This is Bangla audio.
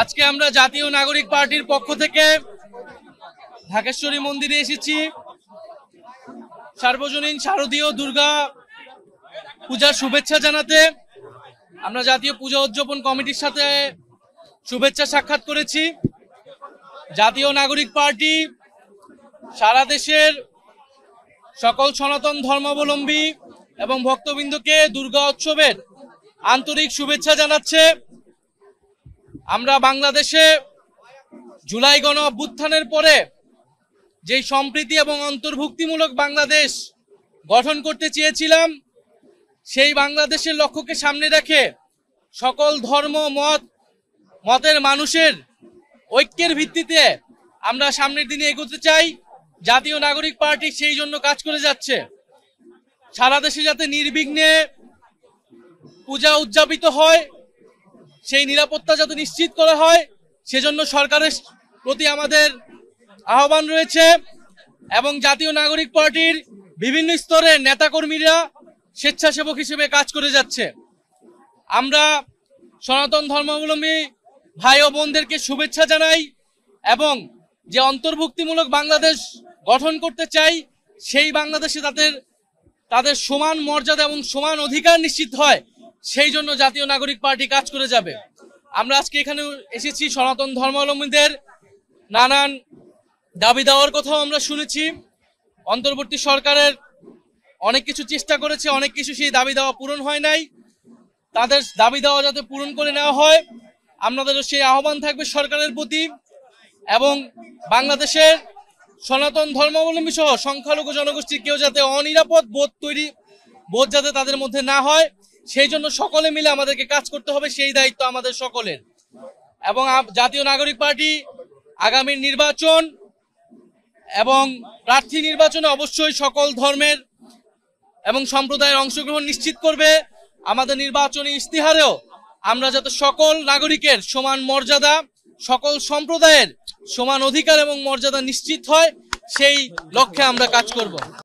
আজকে আমরা জাতীয় নাগরিক পার্টির পক্ষ থেকে ঢাকেশ্বরী মন্দিরে এসেছি সার্বজনীন শারদীয় দুর্গা পূজার শুভেচ্ছা জানাতে। আমরা জাতীয় পূজা উদযাপন কমিটির সাথে শুভেচ্ছা সাক্ষাৎ করেছি। জাতীয় নাগরিক পার্টি সারা দেশের সকল সনাতন ধর্মাবলম্বী এবং ভক্তবৃন্দকে দুর্গা উৎসবের আন্তরিক শুভেচ্ছা জানাচ্ছে। আমরা বাংলাদেশে জুলাই গণ অভ্যুত্থানের পরে যেই সম্প্রীতি এবং অন্তর্ভুক্তিমূলক বাংলাদেশ গঠন করতে চেয়েছিলাম, সেই বাংলাদেশের লক্ষ্যকে সামনে রেখে সকল ধর্ম মতের মানুষের ঐক্যের ভিত্তিতে আমরা সামনের দিনে এগোতে চাই। জাতীয় নাগরিক পার্টি সেই জন্য কাজ করে যাচ্ছে। সারা দেশে যাতে নির্বিঘ্নে পূজা উদযাপিত হয়, সেই নিরাপত্তা যাতে নিশ্চিত করা হয়, সেজন্য সরকারের প্রতি আমাদের আহ্বান রয়েছে। এবং জাতীয় নাগরিক পার্টির বিভিন্ন স্তরের নেতাকর্মীরা স্বেচ্ছাসেবক হিসেবে কাজ করে যাচ্ছে। আমরা সনাতন ধর্মাবলম্বী ভাই ও বোনদেরকে শুভেচ্ছা জানাই এবং যে অন্তর্ভুক্তিমূলক বাংলাদেশ গঠন করতে চাই, সেই বাংলাদেশে তাদের সমান মর্যাদা এবং সমান অধিকার নিশ্চিত হয়, সেই জন্য জাতীয় নাগরিক পার্টি কাজ করে যাবে। আমরা আজকে এখানে এসেছি, সনাতন ধর্মাবলম্বীদের নানান দাবি দেওয়ার কথাও আমরা শুনেছি। অন্তর্বর্তী সরকারের অনেক কিছু চেষ্টা করেছে, অনেক কিছু সেই দাবি দেওয়া পূরণ হয় নাই। তাদের দাবি দেওয়া যাতে পূরণ করে নেওয়া হয়, আমাদেরও সেই আহ্বান থাকবে সরকারের প্রতি। এবং বাংলাদেশের সনাতন ধর্মাবলম্বী সহ সংখ্যালঘু জনগোষ্ঠীর কেউ যাতে অনিরাপদ বোধ যাতে তাদের মধ্যে না হয়, সেই জন্য সকলে মিলে আমাদেরকে কাজ করতে হবে, সেই দায়িত্ব আমাদের সকলের। এবং জাতীয় নাগরিক পার্টি আগামী নির্বাচন এবং প্রার্থী নির্বাচনে অবশ্যই সকল ধর্মের এবং সম্প্রদায়ের অংশগ্রহণ নিশ্চিত করবে। আমাদের নির্বাচনী ইস্তিহারেও আমরা যাতে সকল নাগরিকের সমান মর্যাদা, সকল সম্প্রদায়ের সমান অধিকার এবং মর্যাদা নিশ্চিত হয়, সেই লক্ষ্যে আমরা কাজ করব।